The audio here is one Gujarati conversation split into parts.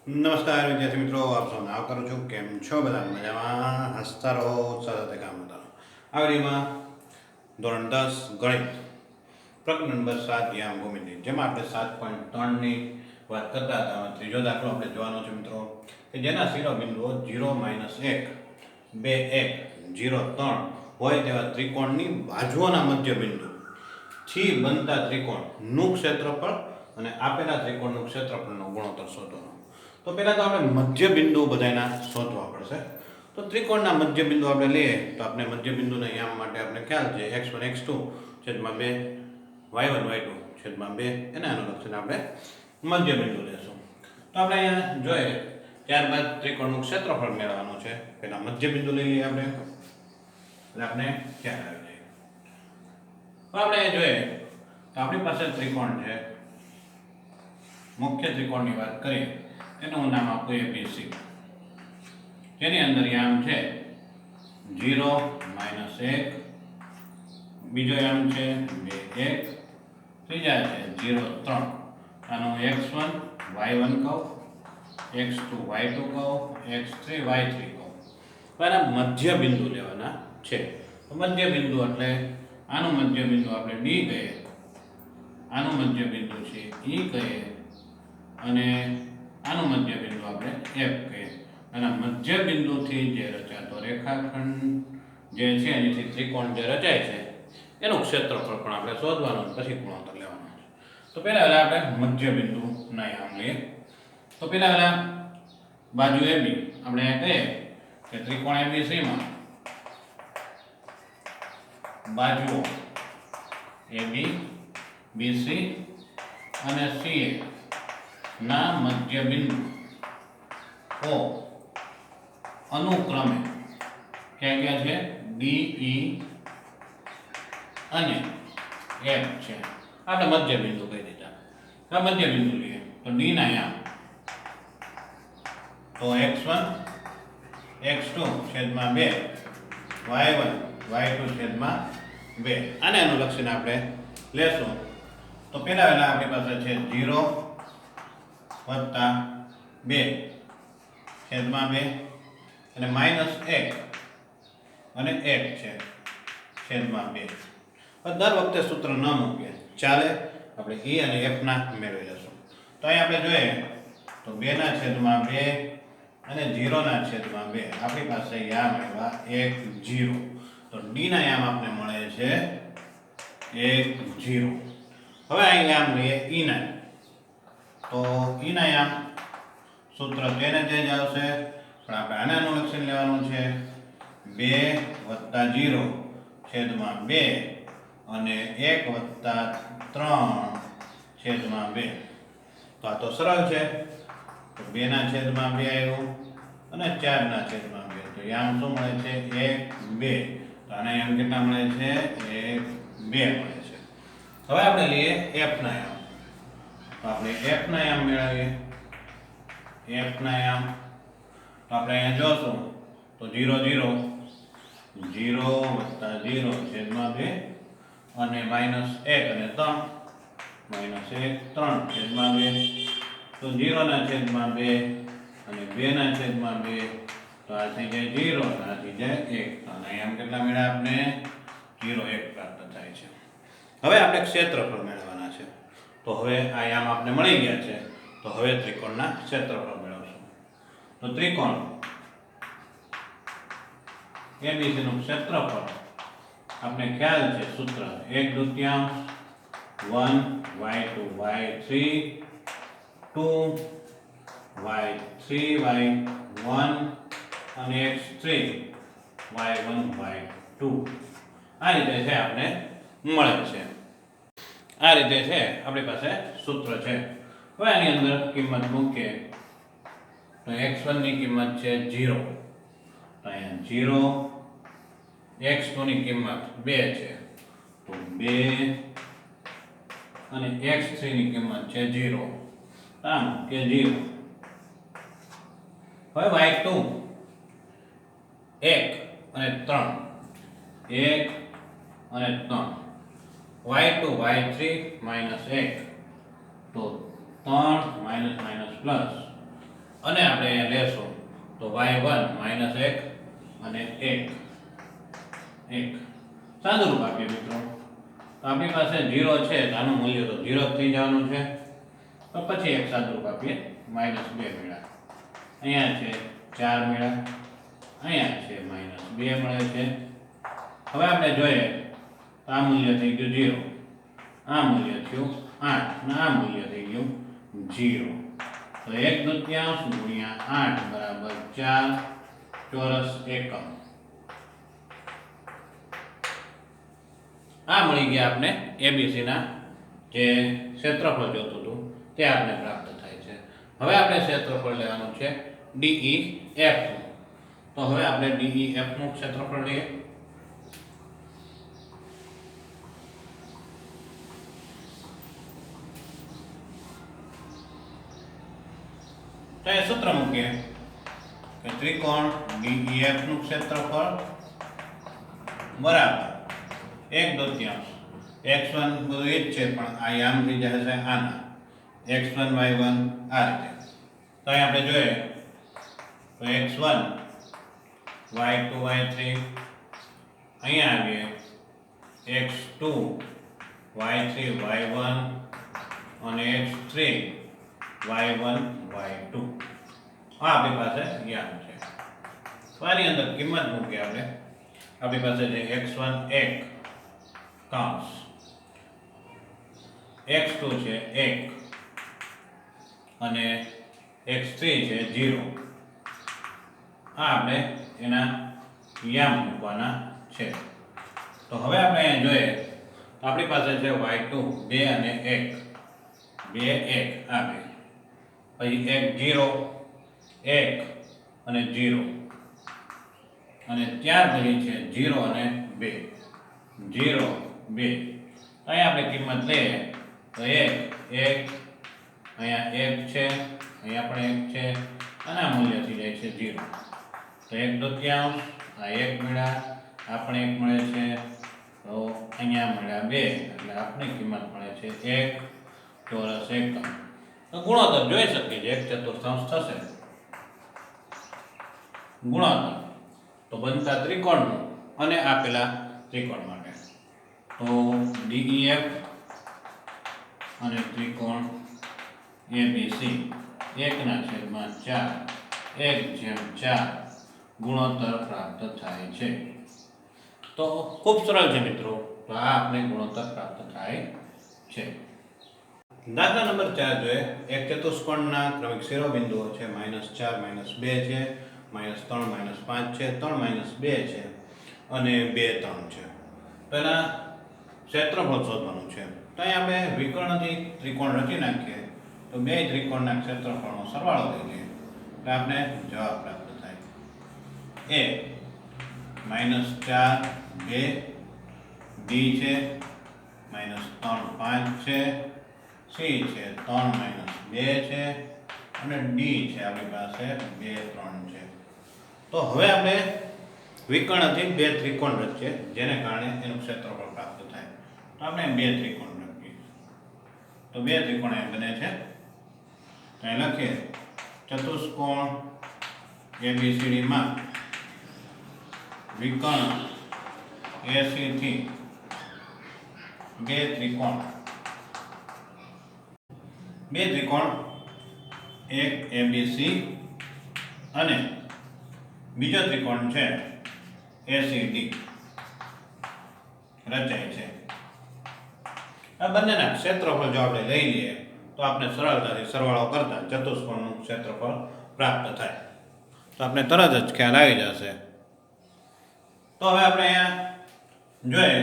નમસ્કાર વિદ્યાર્થી મિત્રો, આપ સૌને આવકારું છું. કેમ છો બધા? મજામાં? હસતા રહો, સાથે કામ કરતા રહો. આ વિડીયોમાં ધોરણ 10 ગણિત પ્રકરણ નંબર 7 યામ ભૂમિતિ, જેમાં આપણે 7.3ની વાત કરતા હતા. ત્રીજો દાખલો આપણે જોવાનો છે મિત્રો, કે જેના શિરોબિંદુઓ 0, -1, 2, 1, 0, 3 હોય તેવા ત્રિકોણની બાજુઓના મધ્યબિંદુ થી બનતા ત્રિકોણનું ક્ષેત્રફળ અને આપેલા ત્રિકોણનું ક્ષેત્રફળનો ગુણોત્તર શોધવાનો. તો પહેલા તો આપણે મધ્યબિંદુ બધાના શોધવા પડશે. તો ત્રિકોણના મધ્યબિંદુ આપણે લઈએ તો આપણે મધ્યબિંદુના યામ માટે આપણે ખ્યાલ છે x1 x2 છેદમાં 2 y1 y2 છેદમાં 2 એના અનુલક્ષીને આપણે મધ્યબિંદુ લેશું. તો આપણે અહીંયા જોઈએ, ત્યારબાદ ત્રિકોણનું ક્ષેત્રફળ મેળવવાનું છે. પહેલા મધ્યબિંદુ લઈ લઈએ આપણે, એટલે આપણે ખ્યાલ આવી જાય. તો આપણે જોઈએ તો આપણી પાસે ત્રિકોણ છે. મુખ્ય ત્રિકોણની વાત કરીએ, એનું નામ આપું ABC, જેની અંદર યામ છે 0, -1, બીજો યામ છે 2, 1, ત્રીજા છે 0, 3. આનું x1 y1 કહું, x2 y2 કહું, x3 y3 કહું. આના મધ્ય બિંદુ લેવાના છે. તો મધ્ય બિંદુ એટલે આનું મધ્ય બિંદુ આપણે D કહીએ, આનું મધ્ય બિંદુ છે E કહીએ, અને આનું મધ્ય બિંદુ આપણે F કહીએ. અને મધ્ય બિંદુથી જે રચાતો રેખાખંડ જે છે, એનીથી ત્રિકોણ જે રચાય છે એનું ક્ષેત્રફળ પણ આપણે શોધવાનું, પછી ગુણોત્તર લેવાનો છે. તો પહેલા આપણે મધ્ય બિંદુના યામ લઈએ. તો પહેલા બાજુ AB આપણે કહીએ કે ત્રિકોણ ABC માં બાજુઓ AB, BC અને CA ના મધ્ય બિંદુ O અનુક્રમે ક્યાં છે? D, E અને F છે. આપણે મધ્ય બિંદુ કહી દીધા. આ મધ્ય બિંદુ લઈએ તો D ના યામ તો x1 x2 છેદમાં 2 y1 y2 છેદમાં 2 આને અનુલક્ષીને આપણે લેશું. તો પહેલા આપણી પાસે છે 0 + 2 છેદમાં 2 અને -1 અને 1 છે છેદમાં 2. દર વખતે સૂત્ર ન મૂકીએ ચાલે, આપણે E અને F ના મેળવી લેશું. તો અહીં આપણે જોઈએ તો 2 ના છેદમાં 2 અને 0 ના છેદમાં 2 આપણી પાસે યામ આવ્યા 1, 0. તો D ના યામ આપણે મળે છે 1, 0. હવે અહીં યામ લઈએ E ના. તો E ના યામ સૂત્ર તેને તે જ આવશે, પણ આપણે આને અનુલક્ષીને લેવાનું છે 2 + 0 છેદમાં 2 અને 1 + 3 છેદમાં 2. તો આ તો સરળ છે. તો 2 ના છેદમાં 2 આવ્યું અને 4 ના છેદમાં 2. તો યામ શું મળે છે? 1, 2. તો આના યામ કેટલા મળે છે? 1, 2 મળે છે. હવે આપણે લઈએ F ના યામ. તો આપણે F ના યામ મેળવીએ. F ના યામ તો આપણે અહીંયા જોશું તો 0, 0, 0 + 0 છેદમાં 2 અને -1 અને 3, -1, 3 છેદમાં 2. તો 0 ના છેદમાં 2 અને 2 ના છેદમાં 2. તો આ થઈ જાય 0 અને આ થઈ જાય 1. તો આના યામ કેટલા મળ્યા આપણે? 0, 1 પ્રાપ્ત થાય છે. હવે આપણે ક્ષેત્રફળ મેળવવાના છે. તો હવે આ યામ આપણે મળી ગયા છે. તો હવે ત્રિકોણના ક્ષેત્રફળ મેળવશું. તો ત્રિકોણ ABC નું ક્ષેત્રફળ આપણે ખ્યાલ છે સૂત્ર 1/2 1 y2 y3 2 y3 y1 અને x3 y1 y2. આ રીતે છે આપણે મળે છે. આ રીતે છે આપણી પાસે સૂત્ર છે. હવે આની અંદર કિંમત મૂકીએ તો x1 ની કિંમત છે 0. તો અહીંયા 0. x2 ની કિંમત 2 છે, તો 2 અને x3 ની કિંમત છે 0. આમ કે 0. હવે y2 1 અને 3, 1 અને 3, y2 y3 -1, તો 3 - પ્લસ અને આપણે અહીંયા લેશું તો y1 -1 અને 1 સાદું રૂપ આપીએ મિત્રો. તો આપણી પાસે 0 છે તો આનું મૂલ્ય તો 0 જ થઈ જવાનું છે. તો પછી એક સાદું રૂપ આપીએ -2 મળ્યા, અહીંયા છે 4 મળ્યા, અહીંયા છે -2 મળે છે. હવે આપણે જોઈએ તો આ મૂલ્ય થઈ ગયું 0, આ મૂલ્ય થયું 8 અને આ મૂલ્ય થઈ ગયું 0. તો 1/2 ગુણ્યા 8 બરાબર 4 ચોરસ એકમ. આ મળી ગયા આપણે એબીસી ના જે ક્ષેત્રફળ જોતું હતું તે આપણે પ્રાપ્ત થાય છે. હવે આપણે ક્ષેત્રફળ લેવાનું છે DEF નું. તો હવે આપણે DEF નું ક્ષેત્રફળ લઈએ. તો એ સૂત્ર મૂકીએ કે ત્રિકોણ DEF નું ક્ષેત્રફળ બરાબર 1/2 x1 બધું એ જ છે પણ આ આમ થઈ જશે આના x1 y1 આ રીતે. તો અહીં આપણે જોઈએ તો x1 y2 y3, અહીંયા આવીએ x2 y3 y1 અને x3 y1 y2. આ આપણી પાસે યામ છે. તો આની અંદર કિંમત મૂકીએ આપણે. આપણી પાસે છે x1 1 કૌંસ, x2 છે 1 અને x3 છે 0. આ આપણે એના યામ મૂકવાના છે. તો હવે આપણે અહીંયા જોઈએ તો આપણી પાસે છે y2 2 અને 1 2 1 આવે, પછી 1 0 1 અને 0 અને ત્યાર પછી છે 0 અને 2 0 2. અહીં આપણે કિંમત લઈએ તો 1 1 અહીંયા 1 છે, અહીંયા પણ 1 છે અને આ મૂલ્ય થઈ જાય છે 0. તો 1/2 આ 1 મળ્યા, આ પણ 1 મળે છે, તો અહીંયા મળ્યા 2 એટલે આપણી કિંમત મળે છે 1 ચોરસ એકમ. તો ગુણોત્તર જોઈ શકીએ છીએ 1/4 થશે ગુણોત્તર. તો બનતા ત્રિકોણનું અને આપેલા ત્રિકોણ માટે તો DEF અને ત્રિકોણ ABC 1/4 1/4 ગુણોત્તર પ્રાપ્ત થાય છે. તો ખૂબ સરળ છે મિત્રો. તો આ આપણે ગુણોત્તર પ્રાપ્ત થાય છે. દાખલા નંબર 4 જોઈએ. એક ચતુષ્કોણના ક્રમિક શિરોબિંદુઓ છે -4 -2 છે, -3 -5 છે, 3 -2 છે અને 2 3 છે. પહેલા ક્ષેત્રફળ શોધવાનું છે. તો અહીં આપણે વિકર્ણથી ત્રિકોણ રચી નાખીએ તો બે ત્રિકોણના ક્ષેત્રફળનો સરવાળો લઈ લઈએ એટલે આપણે જવાબ પ્રાપ્ત થાય. A -4 2, B છે -3 5 છે, C છે 3 -2 છે અને D છે આપણી પાસે 2 3 છે. તો હવે આપણે વિકર્ણથી બે ત્રિકોણ રચીએ જેને કારણે એનું ક્ષેત્રફળ પ્રાપ્ત થાય. તો આપણે બે ત્રિકોણ લખીએ. તો બે ત્રિકોણ એ બને છે તો અહીં લખીએ ચતુષ્કોણ ABCD માં વિકર્ણ AC થી બે ત્રિકોણ એક ABC અને બીજો ત્રિકોણ છે ACD રચાય છે. આ બંનેના ક્ષેત્રફળ જો આપણે લઈ લઈએ તો આપણે સરળતાથી સરવાળો કરતા ચતુષ્કોણનું ક્ષેત્રફળ પ્રાપ્ત થાય. તો આપણે તરત જ ખ્યાલ આવી જશે. તો હવે આપણે અહીંયા જોઈએ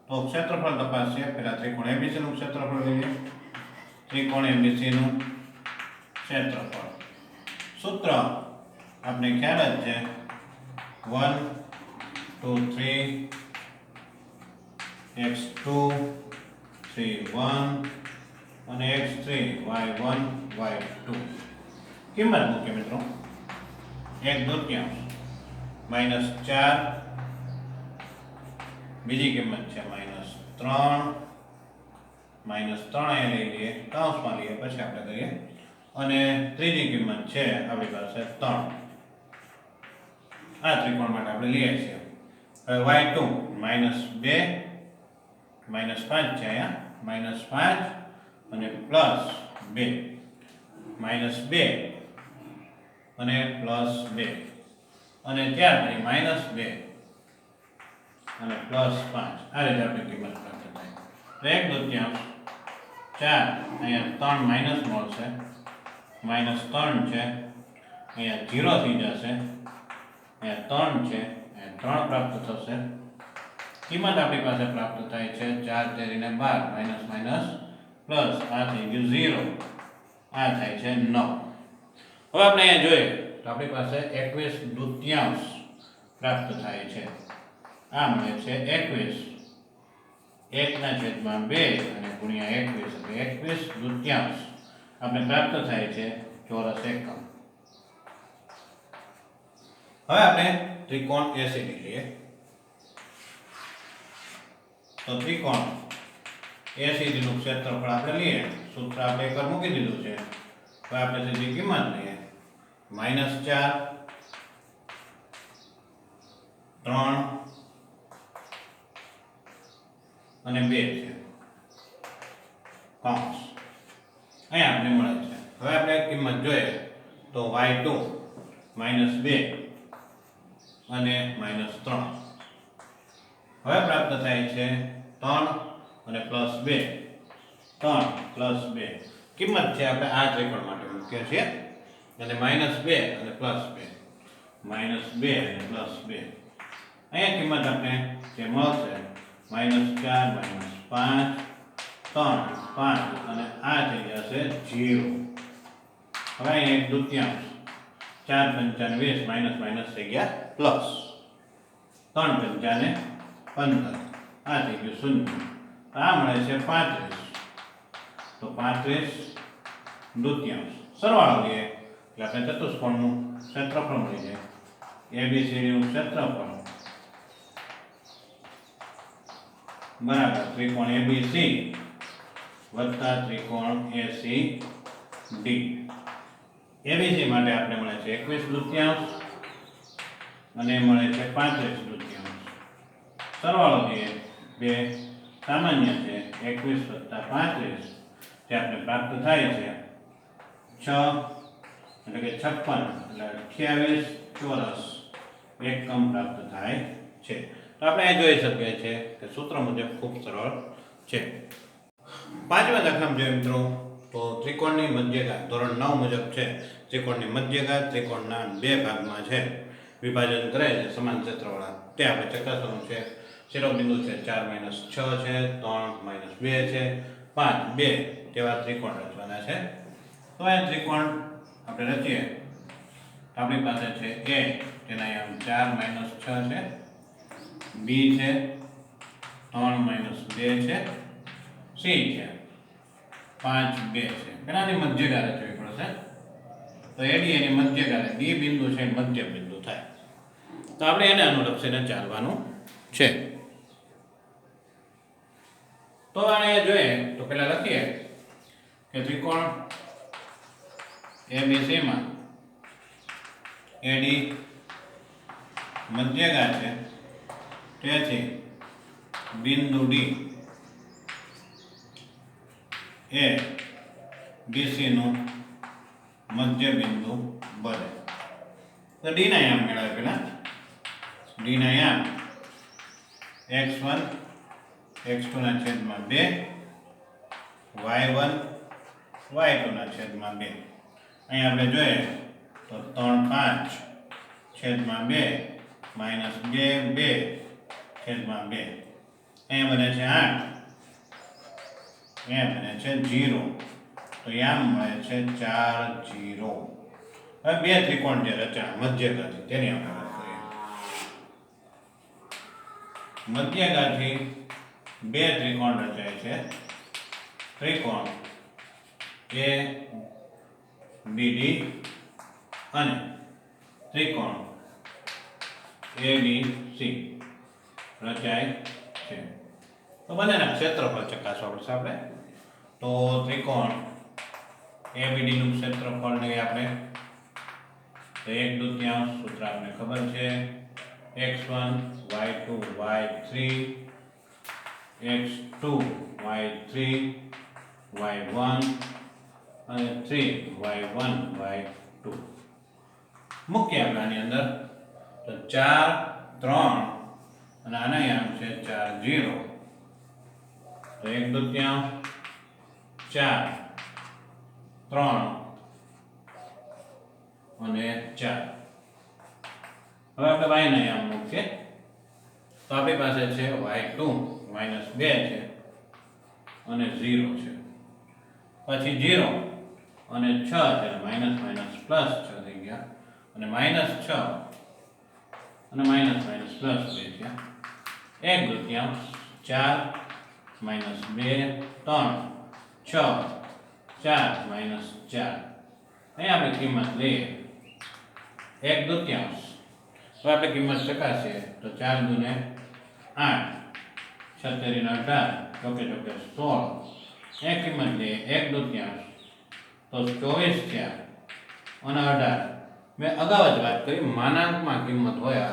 તો ક્ષેત્રફળ તપાસીએ. પહેલા ત્રિકોણ ABC નું ક્ષેત્રફળ લઈએ. ત્રિકોણ ABC નું ક્ષેત્રફળ સૂત્ર આપણે ખ્યાલ જ છે 1 2 3 x2 3 1 અને x3 y1 y2. કિંમત મૂકીએ મિત્રો. 1/2 -4, બીજી કિંમત છે -3 અહીંયા લઈ લઈએ કૌંસમાં લઈએ પછી આપણે કરીએ અને ત્રીજી કિંમત છે આપણી પાસે 3. આ ત્રિકોણ માટે આપણે લઈએ છીએ. હવે y2 -2 -5 છે અહીંયા -5 અને +2 -2 અને +2 અને ત્યાર પછી -2 અને +5 આ રીતે આપણી કિંમત પ્રાપ્ત થાય. તો 1/2 4 અહીંયા 3 માઇનસ મળશે -3 છે અહીંયા 0 થઈ જશે અહીંયા 3 છે અહીંયા 3 પ્રાપ્ત થશે. કિંમત આપણી પાસે પ્રાપ્ત થાય છે 4 તેરીને 12 માઇનસ માઇનસ પ્લસ આ થઈ ગયું 0 આ થાય છે 9. હવે આપણે અહીંયા જોઈએ તો આપણી પાસે 21/2 પ્રાપ્ત થાય છે. આ મળે છે 21 1/2 અને ગુણ્યા 21 એટલે 21/2 આપણે પ્રાપ્ત થાય છે ચોરસ એકમ. હવે આપણે ત્રિકોણ ACD લઈએ. તો ત્રિકોણ ACD નું ક્ષેત્રફળ આપણે લઈએ. સૂત્ર આપણે એકવાર મૂકી દીધું છે. હવે આપણે સીધી કિંમત લઈએ -4 3 અને 2 છે કૌંસ અહીંયા આપણે મળે છે. હવે આપણે કિંમત જોઈએ તો y2 -2 અને -3 હવે પ્રાપ્ત થાય છે 3 અને +2 3 +2 કિંમત છે આપણે આ ત્રિકોણ માટે મૂકીએ છીએ અને -2 અને +2 -2 અને +2 અહીંયા કિંમત આપણે જે મળશે -4 -5 3 5 અને આ થઈ જશે 0. હવે અહીંયા 1/2 4 5 20 માઇનસ માઇનસ થઈ ગયા પ્લસ 3 5 15 આ થઈ ગયું 0. આ મળે છે 35. તો 35/2 સરવાળો લઈએ એટલે આપણે ચતુષ્કોણનું ક્ષેત્રફળ મળી જાય. ABCD નું ક્ષેત્રફળ બરાબર ત્રિકોણ ABC વત્તા ત્રિકોણ ACD. ABC માટે આપણે મળે છે 21/2 અને મળે છે 35/2. સરવાળો લઈએ 2 સામાન્ય છે 21 + 35 જે આપણે પ્રાપ્ત થાય છે 6 એટલે કે 56 એટલે 28 ચોરસ એકમ પ્રાપ્ત થાય છે. તો આપણે અહીં જોઈ શકીએ છીએ કે સૂત્ર મુજબ ખૂબ સરળ છે. પાંચમા દાખલામાં જોઈએ મિત્રો તો ત્રિકોણની મધ્યઘાત ધોરણ 9 મુજબ છે. ત્રિકોણની મધ્યઘાત ત્રિકોણના 2 ભાગમાં છે વિભાજન કરે છે સમાન ક્ષેત્રવાળા તે આપણે ચકાસવાનું છે. શિરોબિંદુ છે 4 - 6 છે 3 - 2 છે 5 2 તેવા ત્રિકોણ રચવાના છે. તો આ ત્રિકોણ આપણે રચીએ આપણી પાસે છે A તેના અહીંયા 4 - 6 છે B છે 3 - 2 છે C છે 5 2 છે. એનાની મધ્યગા રચવી પડશે. તો AD એની મધ્યગા D બિંદુ છે મધ્ય બિંદુ થાય. તો આપણે એને અનુલક્ષીને ચાલવાનું છે. તો અહીંયા જોઈએ તો પહેલા લખીએ કે ત્રિકોણ ABC માં AD મધ્યગા છે તેથી બિંદુ D એ BC નું મધ્ય બિંદુ બને. તો D ના યામ મેળવે પેલા D ના યામ x1 x2 ના છેદમાં 2 y1 y2 ના છેદમાં 2. અહીં આપણે જોઈએ તો 3 5 છેદમાં 2 -2 2 છેદમાં 2 અહીંયા બને છે 8 અહીંયા બને છે 0. તો યામ મળે છે 4 0. હવે બે ત્રિકોણ જે રચ્યા મધ્યગાથી તેની આપણે વાત કરીએ. મધ્યગાથી બે ત્રિકોણ રચાય છે. ત્રિકોણ ABD અને ત્રિકોણ ABC રચાય છે. તો બંનેના ક્ષેત્રફળ ચકાસવા પડશે આપણે. તો ત્રિકોણ એબીડી નું ક્ષેત્રફળ લઈએ આપણે તો 1/2 સૂત્ર આપણે ખબર છે x1 y2 y3 x2 y3 y1 અને 3 y1 y2 મૂકીએ આપણે આની અંદર તો 4 3 અને આના યામ છે 4 0 તો 1/2 4 3 અને 4 હવે આપણે y ના યામ મૂકીએ તો આપણી પાસે છે y2 -2 છે અને 0 છે પછી 0 અને 6 છે માઈનસ માઈનસ પ્લસ 6 થઈ ગયા અને -6 અને માઈનસ માઈનસ પ્લસ 2 થયા 1/2 4 -2 3 6 4 -4 અહીં આપણે કિંમત લઈએ 1/2 હવે આપણે કિંમત ચકાસીએ તો 4 દૂને 8 76 ના 18 ચોકે ચોકે 16 એ કિંમત લઈએ 1/2 તો 24 થયા અને 18 મેં અગાઉ જ વાત કરી માનાંકમાં કિંમત હોય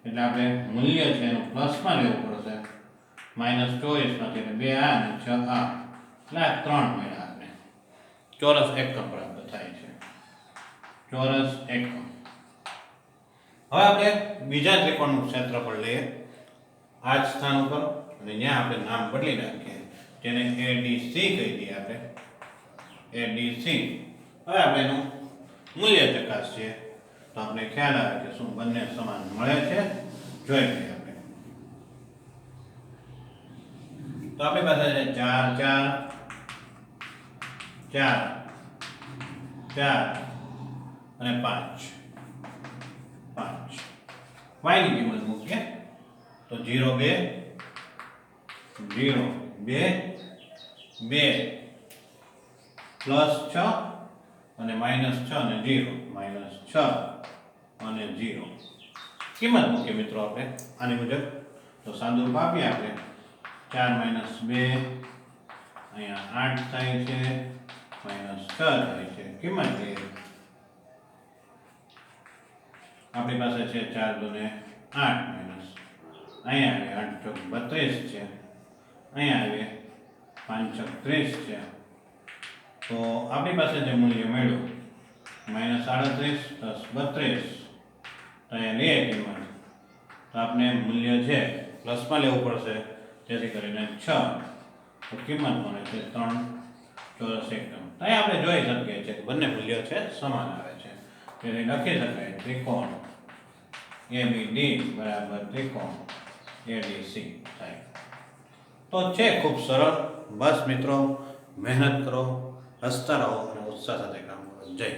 એટલે આપણે મૂલ્ય છે એનું પ્લસમાં લેવું પડશે -24 માંથી એટલે 2 આ અને 6 આ એટલે આ 3 મળ્યા આપણે ચોરસ એકમ પ્રાપ્ત થાય છે ચોરસ એકમ હવે આપણે બીજા ત્રિકોણનું ક્ષેત્રફળ લઈએ આ જ સ્થાન ઉપર અને ત્યાં આપણે નામ બદલી નાખીએ જેને ADC કહી દઈએ આપણે ADC હવે આપણે એનું મૂલ્ય ચકાસીએ તો આપણે ખ્યાલ આવે કે શું બંને સમાન મળે છે જોઈ લઈએ આપણે તો આપણી પાસે છે 4 4 4 અને 5 y ની કિંમત મૂકીએ તો 0 2 0 2 2 +6 અને -6 અને 0 -6 અને 0 કિંમત મૂકીએ મિત્રો આપણે આની મુજબ તો સાદુરૂપ આપીએ આપણે 4 - 2 અહીંયા 8 થાય છે -6 થાય છે કિંમત લઈએ આપણી પાસે છે 4 દૂને 8 માઈનસ અહીંયા આવે 8 ચોક 32 છે અહીંયા આવે 5 ચોક 30 છે તો આપણી પાસે જે મૂલ્ય મળ્યું -38 + 32 તો અહીંયા લઈએ કિંમત તો આપણે મૂલ્ય છે પ્લસમાં લેવું પડશે જેથી કરીને 6 તો કિંમત મળે છે 3 ચોરસ એકમ તો અહીંયા આપણે જોઈ શકીએ છીએ કે બંને મૂલ્યો છે સમાન આવે છે તેથી લખી શકાય ત્રિકોણ ABD બરાબર ત્રિકોણ ADC થાય તો છે ખૂબ સરળ બસ મિત્રો મહેનત કરો હસતા રહો અને ઉત્સાહ સાથે કામ કરો જય